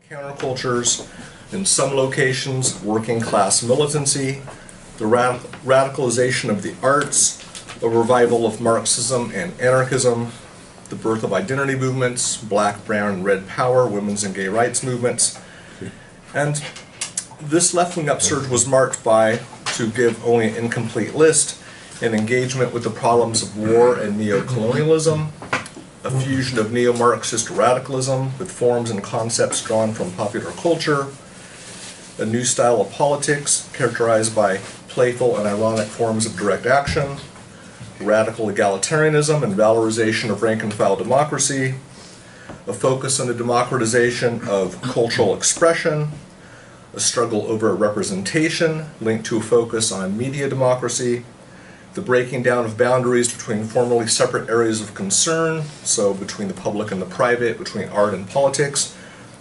countercultures, in some locations, working class militancy, the radicalization of the arts, a revival of Marxism and anarchism, the birth of identity movements, black, brown, and red power, women's and gay rights movements. And this left-wing upsurge was marked by, to give only an incomplete list, an engagement with the problems of war and neo-colonialism, a fusion of neo-Marxist radicalism with forms and concepts drawn from popular culture, a new style of politics characterized by playful and ironic forms of direct action, radical egalitarianism and valorization of rank-and-file democracy, a focus on the democratization of cultural expression, a struggle over representation linked to a focus on media democracy, the breaking down of boundaries between formerly separate areas of concern, so between the public and the private, between art and politics,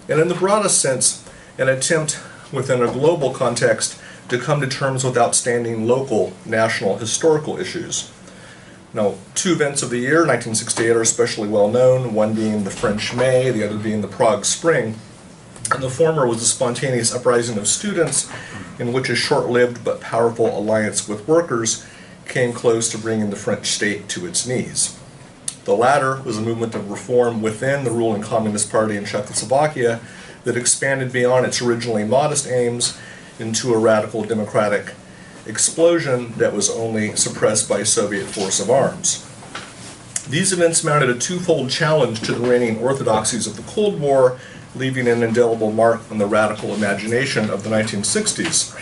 and in the broadest sense, an attempt within a global context to come to terms with outstanding local, national, historical issues. Now, two events of the year, 1968, are especially well known, one being the French May, the other being the Prague Spring. And the former was a spontaneous uprising of students in which a short-lived but powerful alliance with workers came close to bringing the French state to its knees. The latter was a movement of reform within the ruling Communist Party in Czechoslovakia that expanded beyond its originally modest aims into a radical democratic explosion that was only suppressed by Soviet force of arms. These events mounted a twofold challenge to the reigning orthodoxies of the Cold War, leaving an indelible mark on the radical imagination of the 1960s.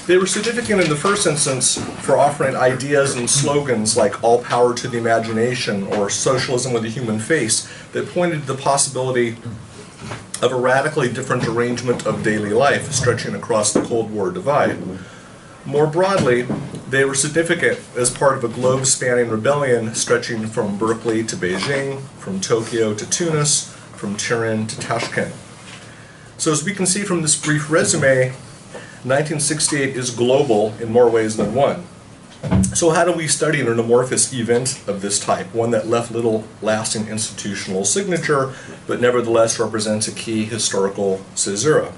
They were significant in the first instance for offering ideas and slogans like all power to the imagination or socialism with a human face that pointed to the possibility of a radically different arrangement of daily life stretching across the Cold War divide. More broadly, they were significant as part of a globe-spanning rebellion stretching from Berkeley to Beijing, from Tokyo to Tunis, from Turin to Tashkent. So as we can see from this brief resume, 1968 is global in more ways than one. So how do we study an amorphous event of this type, one that left little lasting institutional signature, but nevertheless represents a key historical caesura?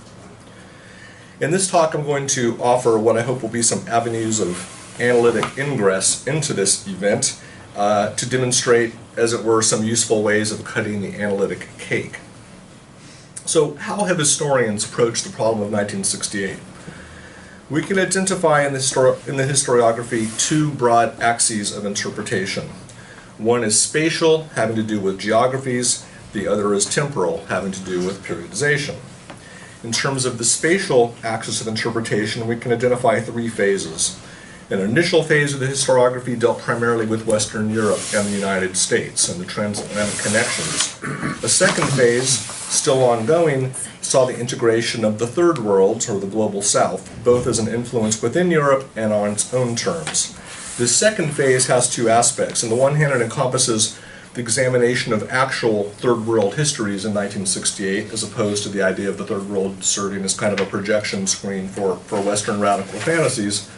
In this talk, I'm going to offer what I hope will be some avenues of analytic ingress into this event to demonstrate, as it were, some useful ways of cutting the analytic cake. So how have historians approached the problem of 1968? We can identify in the historiography two broad axes of interpretation. One is spatial, having to do with geographies. The other is temporal, having to do with periodization. In terms of the spatial axis of interpretation, we can identify three phases. An initial phase of the historiography dealt primarily with Western Europe and the United States and the transatlantic connections. A second phase, still ongoing, saw the integration of the Third World, or the Global South, both as an influence within Europe and on its own terms. This second phase has two aspects. On the one hand, it encompasses the examination of actual Third World histories in 1968, as opposed to the idea of the Third World serving as kind of a projection screen for Western radical fantasies.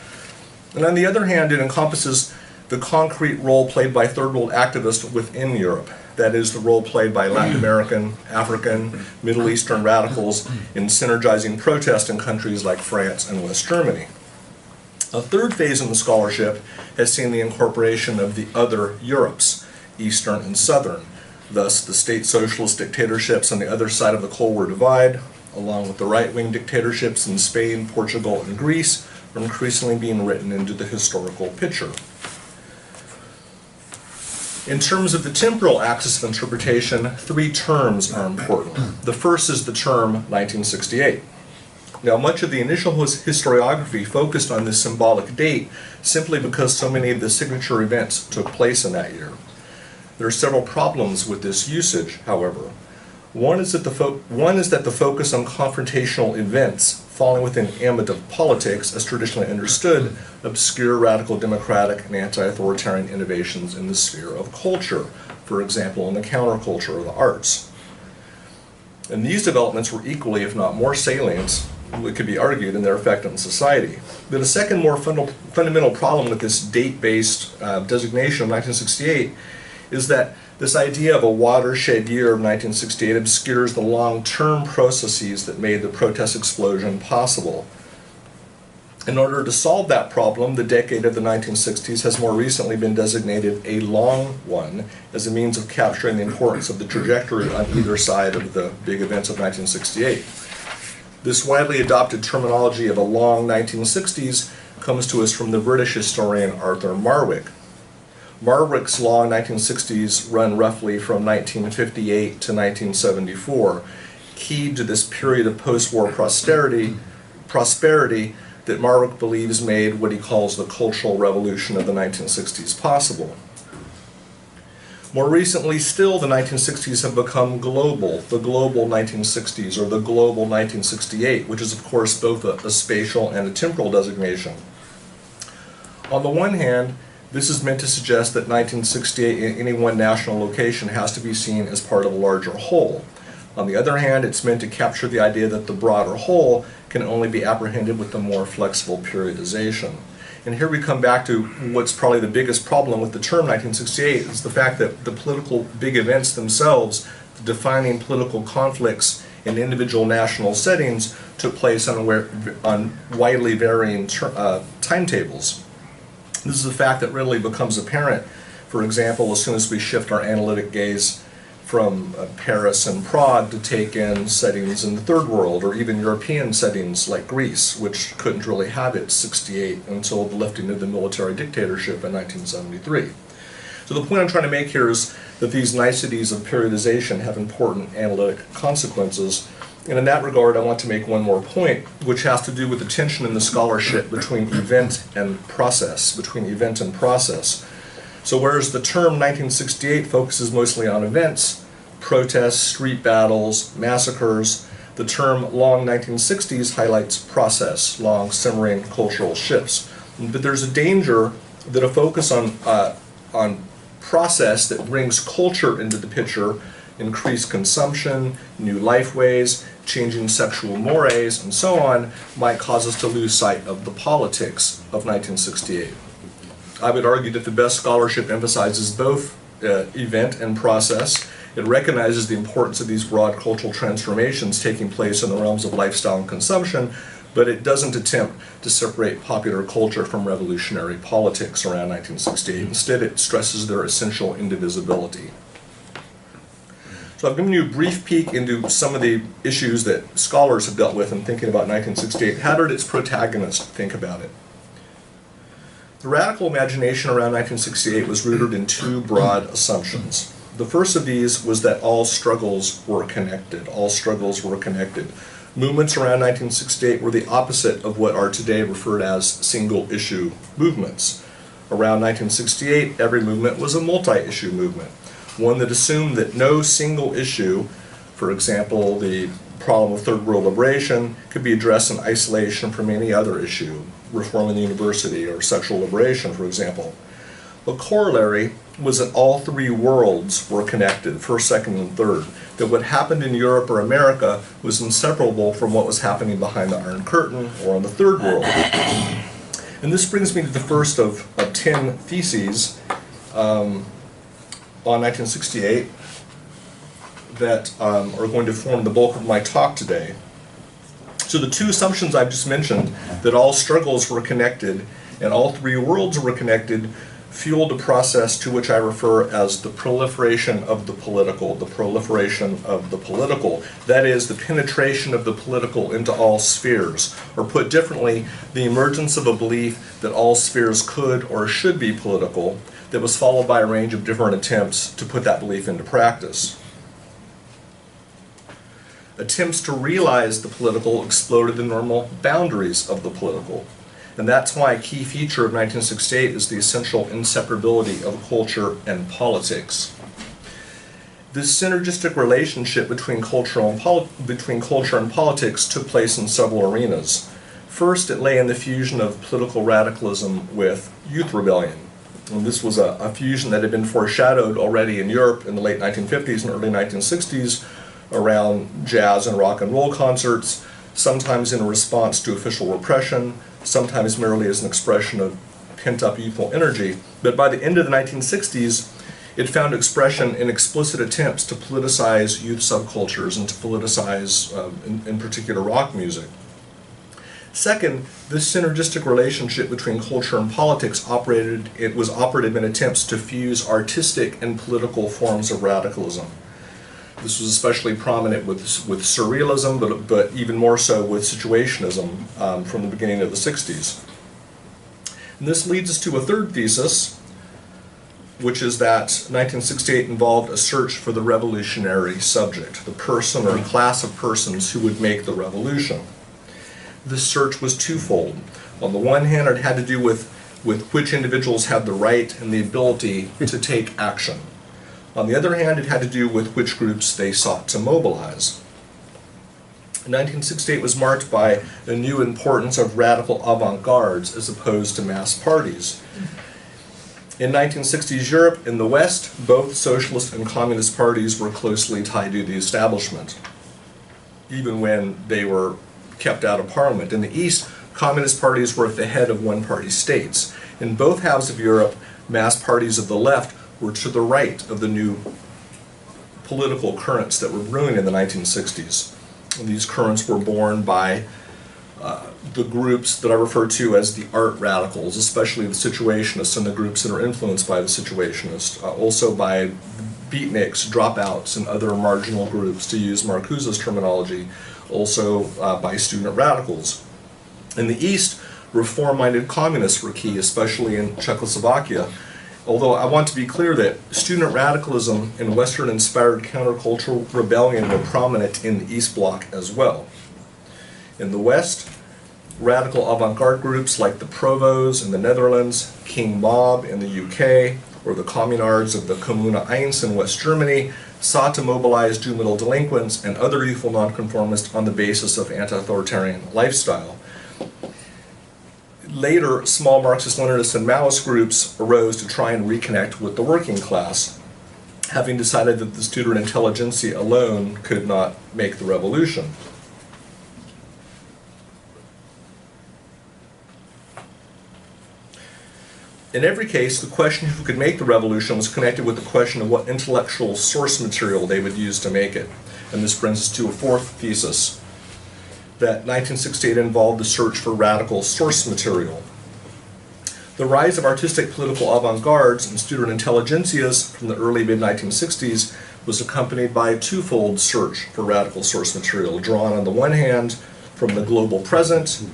And on the other hand, it encompasses the concrete role played by Third World activists within Europe. That is, the role played by Latin American, African, Middle Eastern radicals in synergizing protest in countries like France and West Germany. A third phase in the scholarship has seen the incorporation of the other Europes, Eastern and Southern, thus the state socialist dictatorships on the other side of the Cold War divide, along with the right-wing dictatorships in Spain, Portugal, and Greece, are increasingly being written into the historical picture. In terms of the temporal axis of interpretation, three terms are important. The first is the term 1968. Now, much of the initial historiography focused on this symbolic date simply because so many of the signature events took place in that year. There are several problems with this usage, however. One is that the focus on confrontational events falling within ambit of politics, as traditionally understood, obscure radical democratic and anti-authoritarian innovations in the sphere of culture, for example, in the counterculture or the arts. And these developments were equally, if not more salient, it could be argued, in their effect on society. But a second more fundamental problem with this date-based designation of 1968 is that This idea of a watershed year of 1968 obscures the long-term processes that made the protest explosion possible. In order to solve that problem, the decade of the 1960s has more recently been designated a long one as a means of capturing the importance of the trajectory on either side of the big events of 1968. This widely adopted terminology of a long 1960s comes to us from the British historian Arthur Marwick. Marwick's long 1960s run roughly from 1958 to 1974, keyed to this period of post-war prosperity that Marwick believes made what he calls the cultural revolution of the 1960s possible. More recently still, the 1960s have become global, the global 1960s, or the global 1968, which is of course both a spatial and a temporal designation. On the one hand, this is meant to suggest that 1968 in any one national location has to be seen as part of a larger whole. On the other hand, it's meant to capture the idea that the broader whole can only be apprehended with a more flexible periodization. And here we come back to what's probably the biggest problem with the term 1968 is the fact that the political big events themselves, the defining political conflicts in individual national settings, took place on widely varying timetables. This is a fact that readily becomes apparent, for example, as soon as we shift our analytic gaze from Paris and Prague to take in settings in the Third World, or even European settings like Greece, which couldn't really have its 68 until the lifting of the military dictatorship in 1973. So the point I'm trying to make here is that these niceties of periodization have important analytic consequences. And in that regard, I want to make one more point, which has to do with the tension in the scholarship between event and process, So whereas the term 1968 focuses mostly on events, protests, street battles, massacres, the term long 1960s highlights process, long simmering cultural shifts. But there's a danger that a focus on process that brings culture into the picture, increased consumption, new lifeways, changing sexual mores, and so on, might cause us to lose sight of the politics of 1968. I would argue that the best scholarship emphasizes both event and process. It recognizes the importance of these broad cultural transformations taking place in the realms of lifestyle and consumption, but it doesn't attempt to separate popular culture from revolutionary politics around 1968. Instead, it stresses their essential indivisibility. So I've given you a brief peek into some of the issues that scholars have dealt with in thinking about 1968. How did its protagonist think about it? The radical imagination around 1968 was rooted in two broad assumptions. The first of these was that all struggles were connected. Movements around 1968 were the opposite of what are today referred as single-issue movements. Around 1968, every movement was a multi-issue movement, one that assumed that no single issue, for example, the problem of third world liberation, could be addressed in isolation from any other issue, reform in the university or sexual liberation, for example. The corollary was that all three worlds were connected, first, second, and third, that what happened in Europe or America was inseparable from what was happening behind the Iron Curtain or on the third world. And this brings me to the first of 10 theses on 1968 that are going to form the bulk of my talk today. So the two assumptions I've just mentioned, that all struggles were connected and all three worlds were connected, fueled a process to which I refer as the proliferation of the political, That is, the penetration of the political into all spheres, or put differently, the emergence of a belief that all spheres could or should be political, that was followed by a range of different attempts to put that belief into practice. Attempts to realize the political exploded the normal boundaries of the political. And that's why a key feature of 1968 is the essential inseparability of culture and politics. This synergistic relationship between culture and politics took place in several arenas. First, it lay in the fusion of political radicalism with youth rebellion. And this was a fusion that had been foreshadowed already in Europe in the late 1950s and early 1960s around jazz and rock and roll concerts, sometimes in response to official repression, sometimes merely as an expression of pent-up youthful energy. But by the end of the 1960s, It found expression in explicit attempts to politicize youth subcultures and to politicize, in particular, rock music. Second, this synergistic relationship between culture and politics was operative in attempts to fuse artistic and political forms of radicalism. This was especially prominent with surrealism, but even more so with situationism from the beginning of the 60s. And this leads us to a third thesis, which is that 1968 involved a search for the revolutionary subject, the person or class of persons who would make the revolution. This search was twofold. On the one hand, it had to do with which individuals had the right and the ability to take action. On the other hand, it had to do with which groups they sought to mobilize. 1968 was marked by a new importance of radical avant-gardes as opposed to mass parties. In 1960s Europe, in the West, both socialist and communist parties were closely tied to the establishment, even when they were kept out of parliament. In the East, communist parties were at the head of one-party states. In both halves of Europe, mass parties of the left were to the right of the new political currents that were brewing in the 1960s. And these currents were born by the groups that I refer to as the art radicals, especially the situationists and the groups that are influenced by the situationists, also by beatniks, dropouts, and other marginal groups, to use Marcuse's terminology, also by student radicals. In the East, reform-minded communists were key, especially in Czechoslovakia, although I want to be clear that student radicalism and Western-inspired countercultural rebellion were prominent in the East Bloc as well. In the West, radical avant-garde groups like the Provos in the Netherlands, King Mob in the UK, or the Communards of the Kommune 1 in West Germany sought to mobilize juvenile delinquents and other youthful nonconformists on the basis of anti-authoritarian lifestyle. Later, small Marxist-Leninist and Maoist groups arose to try and reconnect with the working class, having decided that the student intelligentsia alone could not make the revolution. In every case, the question of who could make the revolution was connected with the question of what intellectual source material they would use to make it. And this brings us to a fourth thesis, that 1968 involved the search for radical source material. The rise of artistic political avant-gardes and student intelligentsias from the early mid-1960s was accompanied by a twofold search for radical source material, drawn on the one hand from the global present,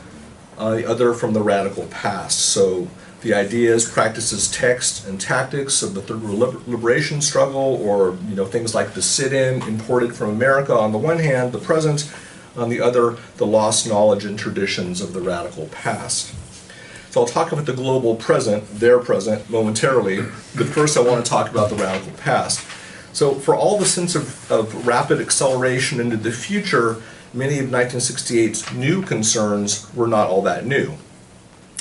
on the other from the radical past. So the ideas, practices, texts, and tactics of the Third Liberation struggle, or things like the sit-in imported from America on the one hand, the present, on the other, the lost knowledge and traditions of the radical past. So I'll talk about the global present, their present, momentarily, but first I want to talk about the radical past. So for all the sense of rapid acceleration into the future, many of 1968's new concerns were not all that new.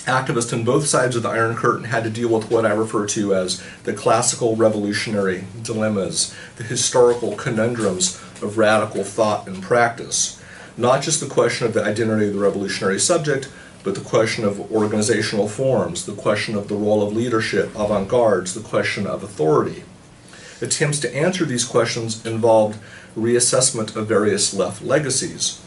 Activists on both sides of the Iron Curtain had to deal with what I refer to as the classical revolutionary dilemmas, the historical conundrums of radical thought and practice. Not just the question of the identity of the revolutionary subject, but the question of organizational forms, the question of the role of leadership, avant-gardes, the question of authority. Attempts to answer these questions involved reassessment of various left legacies.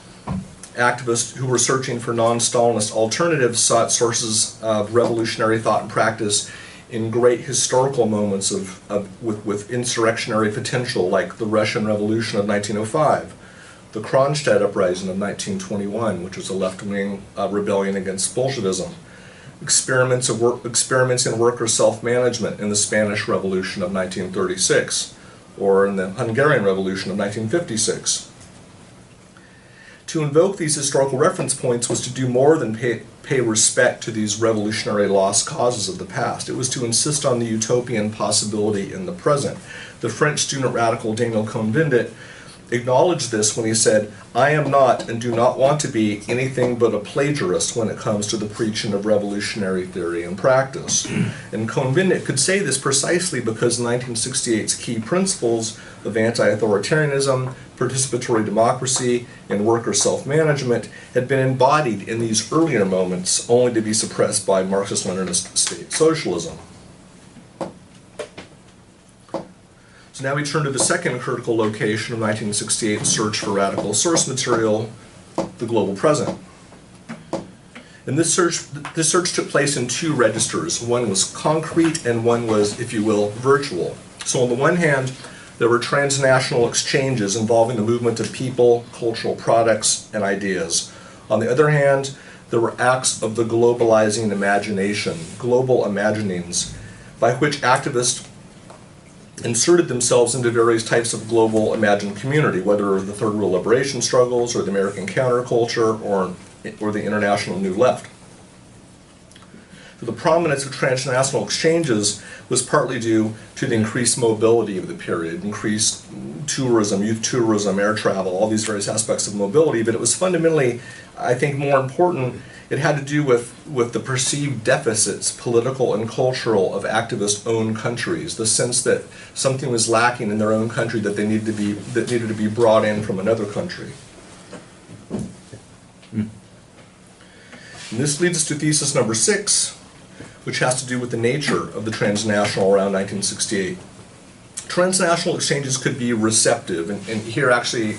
Activists who were searching for non-Stalinist alternatives sought sources of revolutionary thought and practice in great historical moments with insurrectionary potential, like the Russian Revolution of 1905, the Kronstadt Uprising of 1921, which was a left-wing rebellion against Bolshevism, experiments in worker self-management in the Spanish Revolution of 1936, or in the Hungarian Revolution of 1956. To invoke these historical reference points was to do more than pay respect to these revolutionary lost causes of the past. It was to insist on the utopian possibility in the present. The French student radical Daniel Cohn-Bendit acknowledged this when he said, "I am not and do not want to be anything but a plagiarist when it comes to the preaching of revolutionary theory and practice." And Cohn-Bendit could say this precisely because 1968's key principles of anti-authoritarianism, participatory democracy, and worker self-management had been embodied in these earlier moments, only to be suppressed by Marxist-Leninist state socialism. So now we turn to the second critical location of 1968 search for radical source material, the global present. And this search took place in two registers. One was concrete and one was, if you will, virtual. So on the one hand, there were transnational exchanges involving the movement of people, cultural products, and ideas. On the other hand, there were acts of the globalizing imagination, global imaginings, by which activists inserted themselves into various types of global imagined community, whether the Third World Liberation struggles, or the American counterculture, or the international New Left. The prominence of transnational exchanges was partly due to the increased mobility of the period, increased tourism, youth tourism, air travel, all these various aspects of mobility, but it was fundamentally, I think, more important. It had to do with the perceived deficits, political and cultural, of activist-owned countries, the sense that something was lacking in their own country that needed to be brought in from another country. And this leads us to thesis number 6, which has to do with the nature of the transnational around 1968. Transnational exchanges could be receptive, and here actually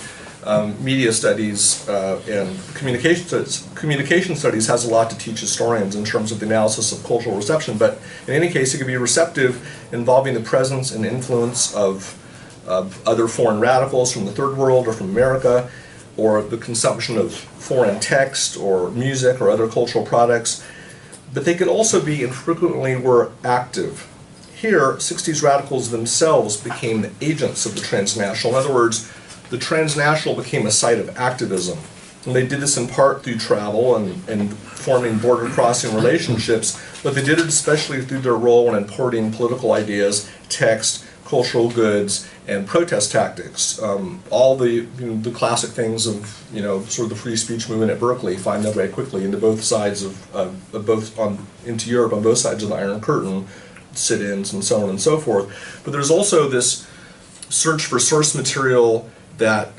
media studies and communication studies has a lot to teach historians in terms of the analysis of cultural reception, but in any case it could be receptive, involving the presence and influence of other foreign radicals from the Third World or from America, or the consumption of foreign text or music or other cultural products. But they could also be, and frequently were, active. Here, 60s radicals themselves became the agents of the transnational. In other words, the transnational became a site of activism. And they did this in part through travel and forming border-crossing relationships, but they did it especially through their role in importing political ideas, text, cultural goods, and protest tactics. All the classic things of sort of the free speech movement at Berkeley find their way quickly into both sides into Europe on both sides of the Iron Curtain, sit-ins and so on and so forth. But there's also this search for source material that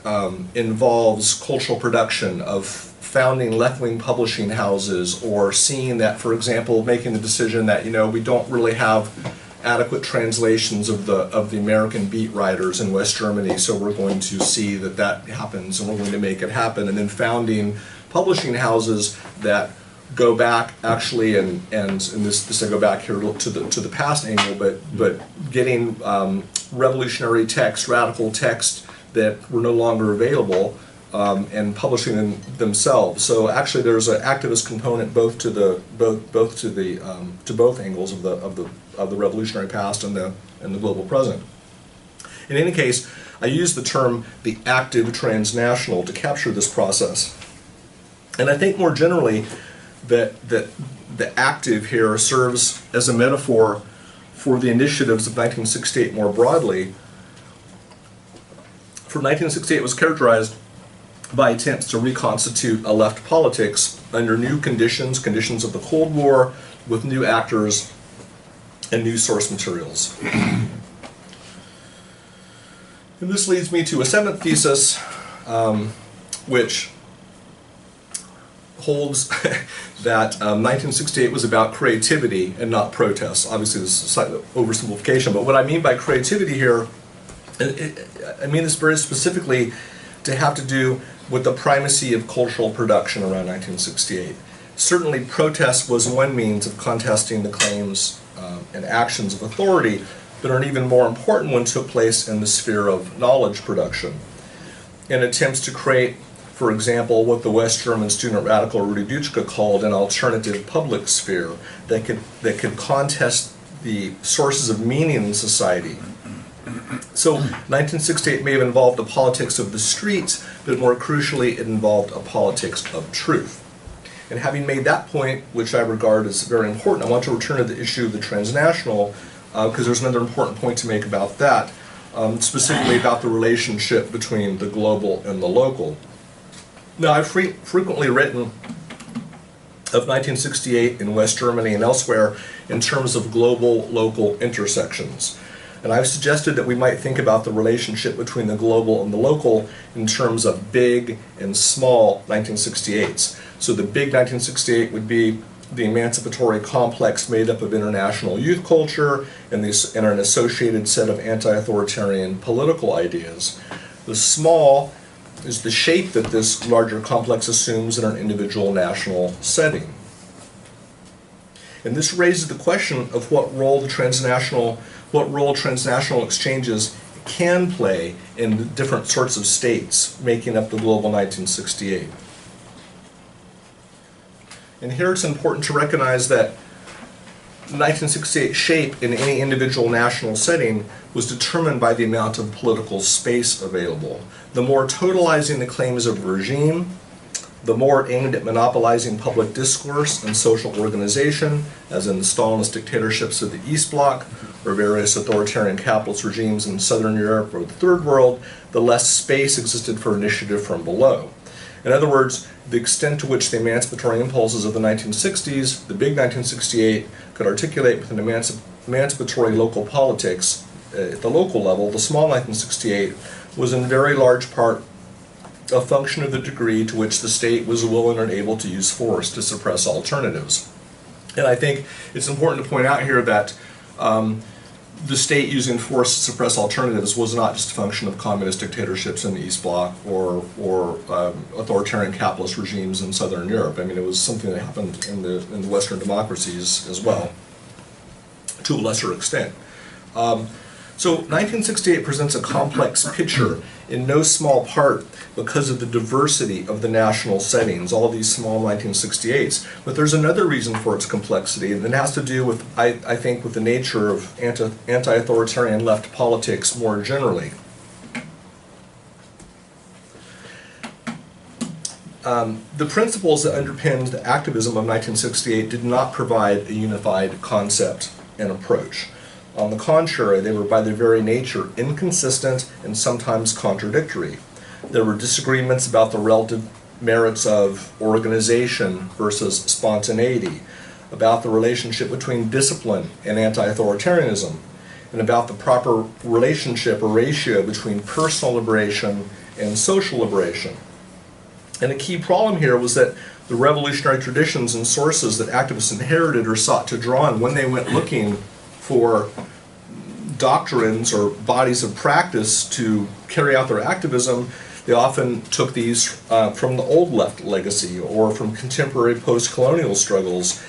involves cultural production of founding left-wing publishing houses, or seeing that, for example, making the decision that we don't really have adequate translations of the American beat writers in West Germany, so we're going to see that happens and we're going to make it happen, and then founding publishing houses that go back actually, and this I go back here to the past angle, but getting revolutionary text, radical text that were no longer available, and publishing them themselves. So actually, there's an activist component both to both angles of the revolutionary past and the global present. In any case, I use the term the active transnational to capture this process, and I think more generally that the active here serves as a metaphor for the initiatives of 1968 more broadly. For 1968 was characterized by attempts to reconstitute a left politics under new conditions of the Cold War, with new actors and new source materials. And this leads me to a 7th thesis, which holds that 1968 was about creativity and not protest. Obviously, this is a slight oversimplification, but what I mean by creativity here, I mean this very specifically to have to do with the primacy of cultural production around 1968. Certainly, protest was one means of contesting the claims and actions of authority, but an even more important one took place in the sphere of knowledge production. In attempts to create, for example, what the West German student radical Rudi Dutschke called an alternative public sphere that could contest the sources of meaning in society. So 1968 may have involved a politics of the streets, but more crucially it involved a politics of truth. And having made that point, which I regard as very important, I want to return to the issue of the transnational, because there's another important point to make about that, specifically about the relationship between the global and the local. Now, I've frequently written of 1968 in West Germany and elsewhere in terms of global-local intersections. And I've suggested that we might think about the relationship between the global and the local in terms of big and small 1968s. So the big 1968 would be the emancipatory complex made up of international youth culture and an associated set of anti-authoritarian political ideas. The small is the shape that this larger complex assumes in an individual national setting. And this raises the question of what role transnational exchanges can play in different sorts of states making up the global 1968. And here it's important to recognize that 1968 shape in any individual national setting was determined by the amount of political space available. The more totalizing the claims of a regime, the more it aimed at monopolizing public discourse and social organization, as in the Stalinist dictatorships of the East Bloc or various authoritarian capitalist regimes in Southern Europe or the Third World, the less space existed for initiative from below. In other words, the extent to which the emancipatory impulses of the 1960s, the big 1968, could articulate with an emancipatory local politics at the local level, the small 1968 was in very large part a function of the degree to which the state was willing and able to use force to suppress alternatives. And I think it's important to point out here that the state using force to suppress alternatives was not just a function of communist dictatorships in the East Bloc or authoritarian capitalist regimes in Southern Europe. I mean, it was something that happened in the Western democracies as well, to a lesser extent. So 1968 presents a complex picture in no small part because of the diversity of the national settings, all these small 1968s. But there's another reason for its complexity, and it has to do with, I think, with the nature of anti-authoritarian left politics more generally. The principles that underpinned the activism of 1968 did not provide a unified concept and approach. On the contrary, they were by their very nature inconsistent and sometimes contradictory. There were disagreements about the relative merits of organization versus spontaneity, about the relationship between discipline and anti-authoritarianism, and about the proper relationship or ratio between personal liberation and social liberation. And a key problem here was that the revolutionary traditions and sources that activists inherited or sought to draw on when they went looking for doctrines or bodies of practice to carry out their activism, they often took these from the old left legacy or from contemporary post-colonial struggles,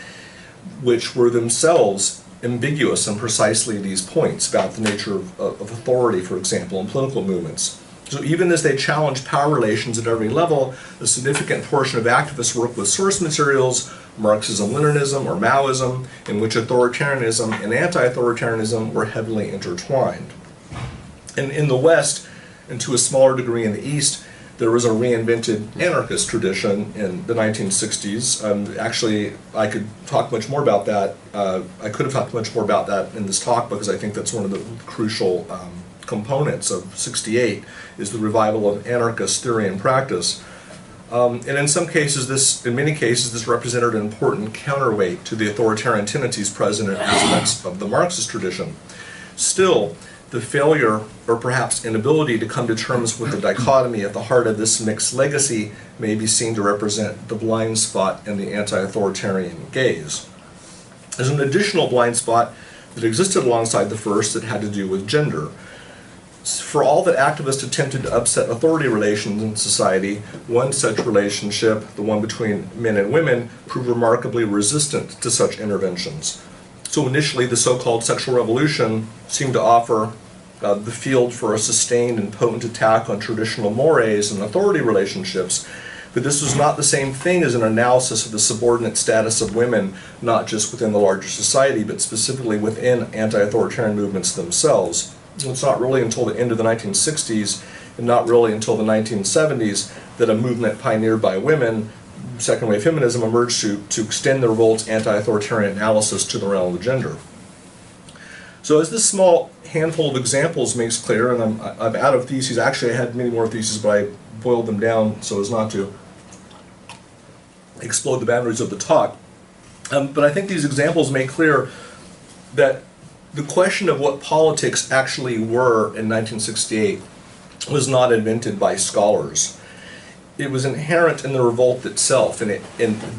which were themselves ambiguous in precisely these points about the nature of authority, for example, in political movements. So even as they challenged power relations at every level, a significant portion of activists worked with source materials, Marxism-Leninism or Maoism, in which authoritarianism and anti-authoritarianism were heavily intertwined. And in the West, and to a smaller degree in the East, there was a reinvented anarchist tradition in the 1960s. Actually, I could talk much more about that. I could have talked much more about that in this talk because I think that's one of the crucial components of 68 is the revival of anarchist theory and practice. And in some cases, in many cases, this represented an important counterweight to the authoritarian tendencies present in aspects of the Marxist tradition. Still, the failure, or perhaps inability, to come to terms with the dichotomy at the heart of this mixed legacy may be seen to represent the blind spot in the anti-authoritarian gaze. There's an additional blind spot that existed alongside the first that had to do with gender. For all that activists attempted to upset authority relations in society, one such relationship, the one between men and women, proved remarkably resistant to such interventions. So initially, the so-called sexual revolution seemed to offer the field for a sustained and potent attack on traditional mores and authority relationships, but this was not the same thing as an analysis of the subordinate status of women, not just within the larger society, but specifically within anti-authoritarian movements themselves. It's not really until the end of the 1960s, and not really until the 1970s, that a movement pioneered by women, second-wave feminism, emerged to extend the revolt's anti-authoritarian analysis to the realm of gender. So as this small handful of examples makes clear, and I'm out of theses, actually I had many more theses, but I boiled them down so as not to explode the boundaries of the talk. But I think these examples make clear that the question of what politics actually were in 1968 was not invented by scholars. it was inherent in the revolt itself, and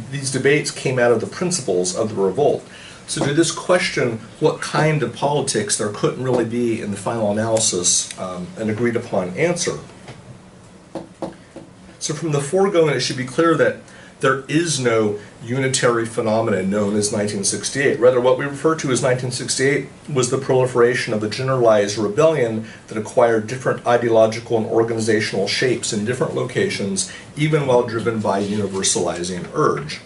these debates came out of the principles of the revolt. So to this question, what kind of politics, there couldn't really be in the final analysis an agreed upon answer. So from the foregoing, it should be clear that there is no unitary phenomenon known as 1968. Rather, what we refer to as 1968 was the proliferation of a generalized rebellion that acquired different ideological and organizational shapes in different locations, even while driven by universalizing urge.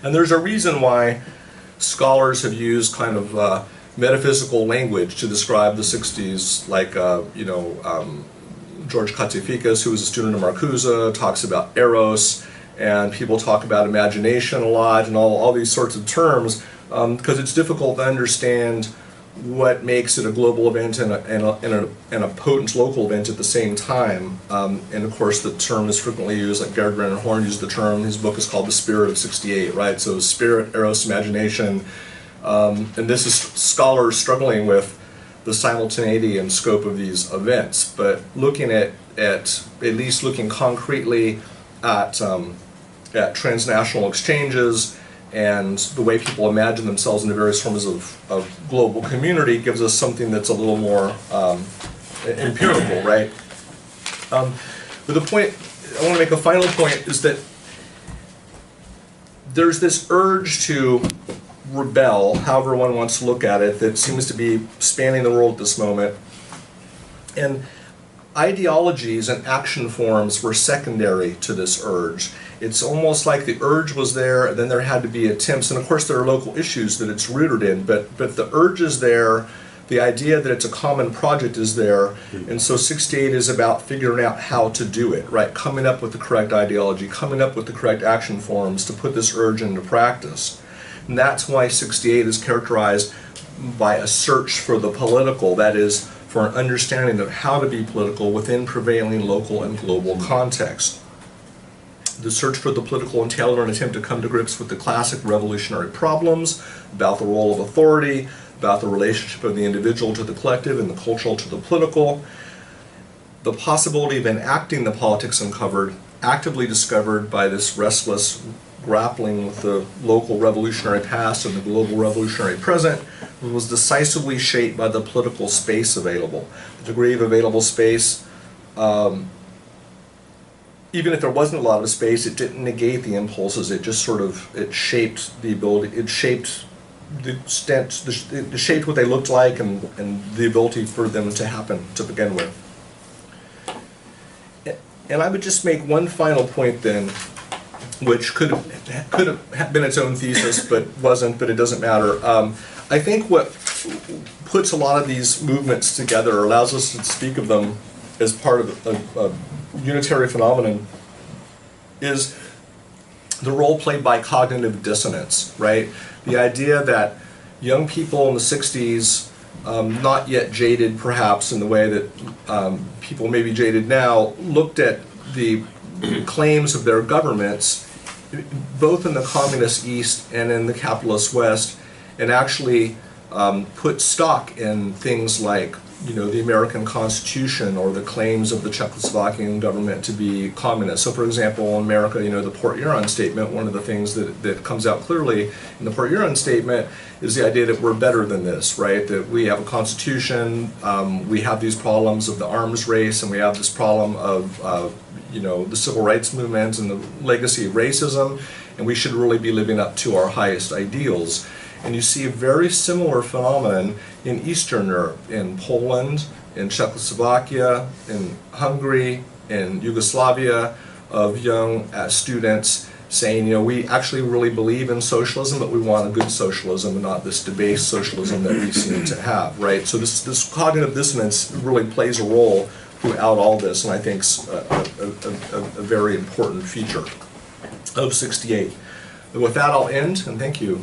And there's a reason why scholars have used kind of metaphysical language to describe the 60s, like, George Katzifikas, who was a student of Marcuse, talks about eros, and people talk about imagination a lot, and all these sorts of terms, because it's difficult to understand what makes it a global event and a potent local event at the same time. And of course, the term is frequently used, like Gerhard Brennan Horn used the term. His book is called The Spirit of 68, right? So spirit, eros, imagination, and this is scholars struggling with the simultaneity and scope of these events, but looking at least looking concretely at transnational exchanges and the way people imagine themselves in the various forms of global community gives us something that's a little more empirical, right? But the point, I want to make a final point, is that there's this urge to rebel, however one wants to look at it, that seems to be spanning the world at this moment. And ideologies and action forms were secondary to this urge. It's almost like the urge was there, and then there had to be attempts, and of course there are local issues that it's rooted in, but the urge is there, the idea that it's a common project is there, and so 68 is about figuring out how to do it, right? Coming up with the correct ideology, coming up with the correct action forms to put this urge into practice. And that's why 68 is characterized by a search for the political, that is, for an understanding of how to be political within prevailing local and global context. The search for the political entailed an attempt to come to grips with the classic revolutionary problems about the role of authority, about the relationship of the individual to the collective and the cultural to the political, the possibility of enacting the politics uncovered, actively discovered by this restless grappling with the local revolutionary past and the global revolutionary present, was decisively shaped by the political space available. The degree of available space, even if there wasn't a lot of space, it didn't negate the impulses. It just sort of, it shaped the ability, it shaped the extent, it shaped what they looked like and the ability for them to happen to begin with. And I would just make one final point then, which could have been its own thesis, but wasn't, but it doesn't matter. I think what puts a lot of these movements together, or allows us to speak of them as part of a unitary phenomenon, is the role played by cognitive dissonance, right? The idea that young people in the 60s, not yet jaded perhaps in the way that people may be jaded now, looked at the claims of their governments, both in the communist East and in the capitalist West, and actually put stock in things like, the American Constitution or the claims of the Czechoslovakian government to be communist. So for example, in America, the Port Huron Statement, one of the things that comes out clearly in the Port Huron Statement is the idea that we're better than this, right? That we have a constitution, we have these problems of the arms race, and we have this problem of the civil rights movement and the legacy of racism, and we should really be living up to our highest ideals. And you see a very similar phenomenon in Eastern Europe, in Poland, in Czechoslovakia, in Hungary, in Yugoslavia, of young students saying, we actually really believe in socialism, but we want a good socialism and not this debased socialism that we seem to have, right? So this cognitive dissonance really plays a role throughout all this, and I think is a very important feature of 68. And with that, I'll end, and thank you.